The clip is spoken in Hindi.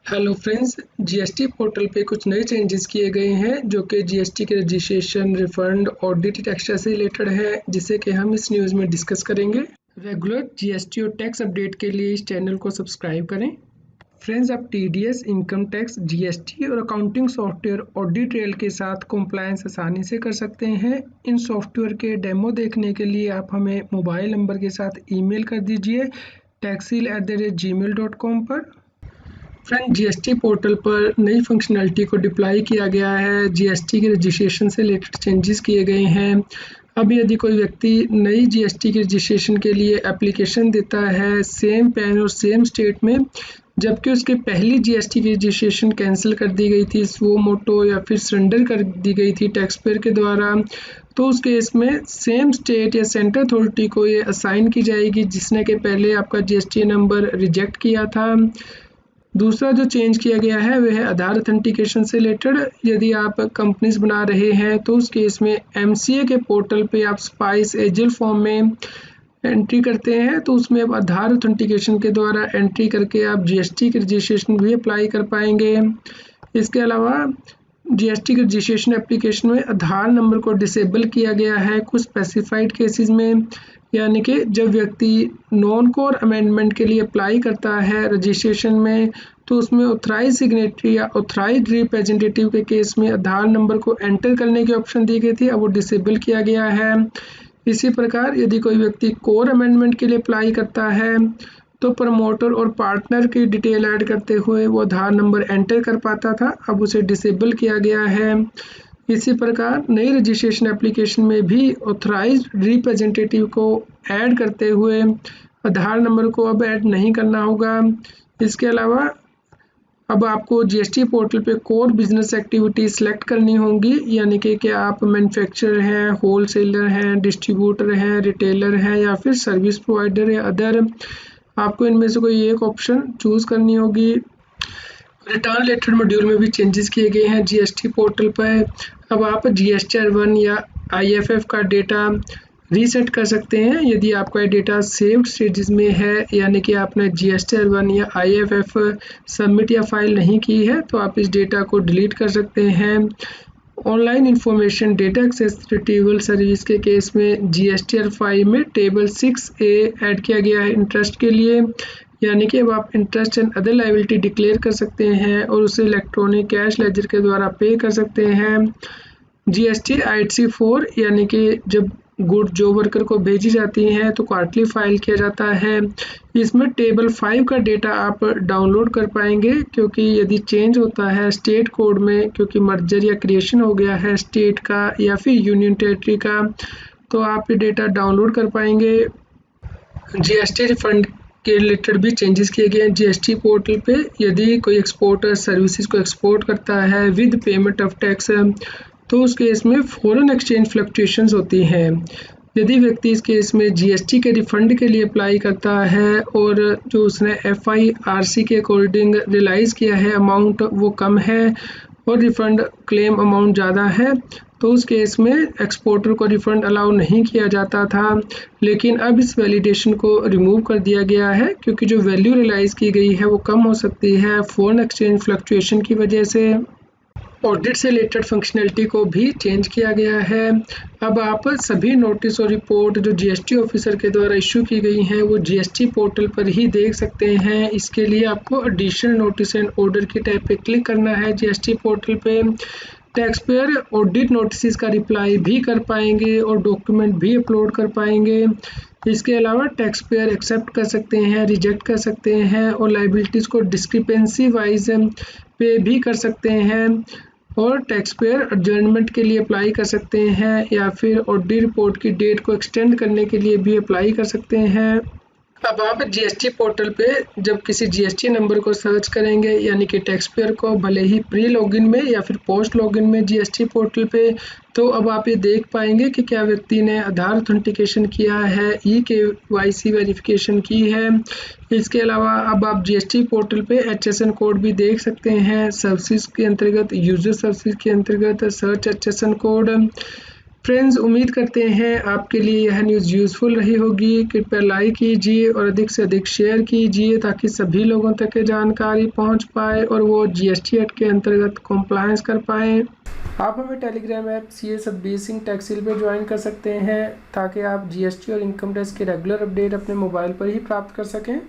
हेलो फ्रेंड्स, जीएसटी पोर्टल पे कुछ नए चेंजेस किए गए हैं जो कि जीएसटी के रजिस्ट्रेशन, रिफंड, ऑडिट, टैक्स से रिलेटेड है, जिसे कि हम इस न्यूज़ में डिस्कस करेंगे। रेगुलर जीएसटी और टैक्स अपडेट के लिए इस चैनल को सब्सक्राइब करें। फ्रेंड्स, आप टीडीएस, इनकम टैक्स, जीएसटी और अकाउंटिंग सॉफ्टवेयर ऑडिट ट्रेल के साथ कंप्लायंस आसानी से कर सकते हैं। इन सॉफ्टवेयर के डेमो देखने के लिए आप हमें मोबाइल नंबर के साथ ईमेल कर दीजिए taxil@gmail.com पर। फ्रेंड, जीएसटी पोर्टल पर नई फंक्शनलिटी को डिप्लॉय किया गया है। जीएसटी के रजिस्ट्रेशन से रिलेटेड चेंजेस किए गए हैं। अब यदि कोई व्यक्ति नई जीएसटी के रजिस्ट्रेशन के लिए एप्लीकेशन देता है सेम पैन और सेम स्टेट में, जबकि उसकी पहली जीएसटी की रजिस्ट्रेशन कैंसिल कर दी गई थी, वो मोटो या फिर सरेंडर कर दी गई थी टैक्स पेयर के द्वारा, तो उस केस में सेम स्टेट या सेंट्रल अथॉरिटी को ये असाइन की जाएगी जिसने के पहले आपका जीएसटी नंबर रिजेक्ट किया था। दूसरा जो चेंज किया गया है वह है आधार अथेंटिकेशन से रिलेटेड। यदि आप कंपनीज बना रहे हैं तो उस केस में एमसीए के पोर्टल पे आप स्पाइस एजिल फॉर्म में एंट्री करते हैं, तो उसमें आप आधार अथेंटिकेशन के द्वारा एंट्री करके आप जीएसटी के रजिस्ट्रेशन भी अप्लाई कर पाएंगे। इसके अलावा जीएसटी के रजिस्ट्रेशन एप्लीकेशन में आधार नंबर को डिसेबल किया गया है कुछ स्पेसिफाइड केसेस में, यानी कि जब व्यक्ति नॉन कोर अमेंडमेंट के लिए अप्लाई करता है रजिस्ट्रेशन में, तो उसमें ऑथराइज सिग्नेटरी या ऑथराइज रिप्रेजेंटेटिव के केस में आधार नंबर को एंटर करने की ऑप्शन दी गई थी, अब वो डिसेबल किया गया है। इसी प्रकार यदि कोई व्यक्ति कोर अमेंडमेंट के लिए अप्लाई करता है तो प्रमोटर और पार्टनर की डिटेल ऐड करते हुए वो आधार नंबर एंटर कर पाता था, अब उसे डिसेबल किया गया है। इसी प्रकार नई रजिस्ट्रेशन एप्लीकेशन में भी ऑथराइज्ड रिप्रेजेंटेटिव को ऐड करते हुए आधार नंबर को अब ऐड नहीं करना होगा। इसके अलावा अब आपको जीएसटी पोर्टल पे कोर बिजनेस एक्टिविटी सेलेक्ट करनी होंगी, यानी कि क्या आप मैन्युफैक्चरर हैं, होलसेलर हैं, डिस्ट्रीब्यूटर हैं, रिटेलर हैं या फिर सर्विस प्रोवाइडर या अदर। आपको इनमें से कोई एक ऑप्शन चूज़ करनी होगी। रिटर्न रिलेटेड मॉड्यूल में भी चेंजेस किए गए हैं जीएसटी पोर्टल पर। अब आप जीएसटीआर1 या आईएफएफ का डेटा रीसेट कर सकते हैं यदि आपका डेटा सेव्ड स्टेजेस में है, यानी कि आपने जीएसटीआर1 या आईएफएफ सबमिट या फाइल नहीं की है, तो आप इस डेटा को डिलीट कर सकते हैं। Online information data access retrieval service के केस में जीएसटीआर5 में टेबल 6A ऐड किया गया है इंटरेस्ट के लिए, यानी कि अब आप interest and other liability declare कर सकते हैं और उसे इलेक्ट्रॉनिक कैश लेजर के द्वारा पे कर सकते हैं। जीएसटी आईटी4, यानी कि जब गुड जो वर्कर को भेजी जाती हैं तो क्वार्टरली फाइल किया जाता है। इसमें टेबल 5 का डेटा आप डाउनलोड कर पाएंगे, क्योंकि यदि चेंज होता है स्टेट कोड में, क्योंकि मर्जर या क्रिएशन हो गया है स्टेट का या फिर यूनियन टेरिटरी का, तो आप ये डेटा डाउनलोड कर पाएंगे। जीएसटी रिफंड के रिलेटेड भी चेंजेस किए गए हैं जीएसटी पोर्टल पे। यदि कोई एक्सपोर्टर सर्विसेज को एक्सपोर्ट करता है विद पेमेंट ऑफ टैक्स, तो उस केस में फॉरेन एक्सचेंज फ्लक्चुएशंस होती हैं। यदि व्यक्ति इस केस में जीएसटी के रिफंड के लिए अप्लाई करता है और जो उसने एफआईआरसी के अकॉर्डिंग रियलाइज़ किया है अमाउंट वो कम है और रिफंड क्लेम अमाउंट ज़्यादा है, तो उस केस में एक्सपोर्टर को रिफंड अलाउ नहीं किया जाता था, लेकिन अब इस वैलिडेशन को रिमूव कर दिया गया है, क्योंकि जो वैल्यू रियलाइज़ की गई है वो कम हो सकती है फॉरेन एक्सचेंज फ्लक्चुएशन की वजह से। ऑडिट से रिलेटेड फंक्शनलिटी को भी चेंज किया गया है। अब आप सभी नोटिस और रिपोर्ट जो जीएसटी ऑफिसर के द्वारा इशू की गई हैं वो जीएसटी पोर्टल पर ही देख सकते हैं। इसके लिए आपको एडिशनल नोटिस एंड ऑर्डर की टैब पे क्लिक करना है जीएसटी पोर्टल पे। टैक्स पेयर ऑडिट नोटिस का रिप्लाई भी कर पाएंगे और डॉक्यूमेंट भी अपलोड कर पाएंगे। इसके अलावा टैक्स पेयर एक्सेप्ट कर सकते हैं, रिजेक्ट कर सकते हैं और लाइबिलिटीज़ को डिस्क्रिपेंसी वाइज पे भी कर सकते हैं, और टैक्स पेयर एडजर्नमेंट के लिए अप्लाई कर सकते हैं या फिर ऑडिट रिपोर्ट की डेट को एक्सटेंड करने के लिए भी अप्लाई कर सकते हैं। अब आप जीएसटी पोर्टल पे जब किसी जीएसटी नंबर को सर्च करेंगे, यानी कि टैक्स पेयर को भले ही प्री लॉगिन में या फिर पोस्ट लॉगिन में जीएसटी पोर्टल पे, तो अब आप ये देख पाएंगे कि क्या व्यक्ति ने आधार ऑथेंटिकेशन किया है, ई-केवाईसी वेरिफिकेशन की है। इसके अलावा अब आप जीएसटी पोर्टल पे HSN कोड भी देख सकते हैं, सर्विसेज के अंतर्गत, यूजर सर्विसेज के अंतर्गत सर्च HSN कोड। फ्रेंड्स, उम्मीद करते हैं आपके लिए यह न्यूज़ यूज़फुल रही होगी। कृपया लाइक कीजिए और अधिक से अधिक शेयर कीजिए ताकि सभी लोगों तक ये जानकारी पहुंच पाए और वो जीएसटी एक्ट के अंतर्गत कॉम्प्लायंस कर पाएँ। आप हमें Telegram app CA Satbir Singh टैक्सिल पर ज्वाइन कर सकते हैं ताकि आप जीएसटी और इनकम टैक्स के रेगुलर अपडेट अपने मोबाइल पर ही प्राप्त कर सकें।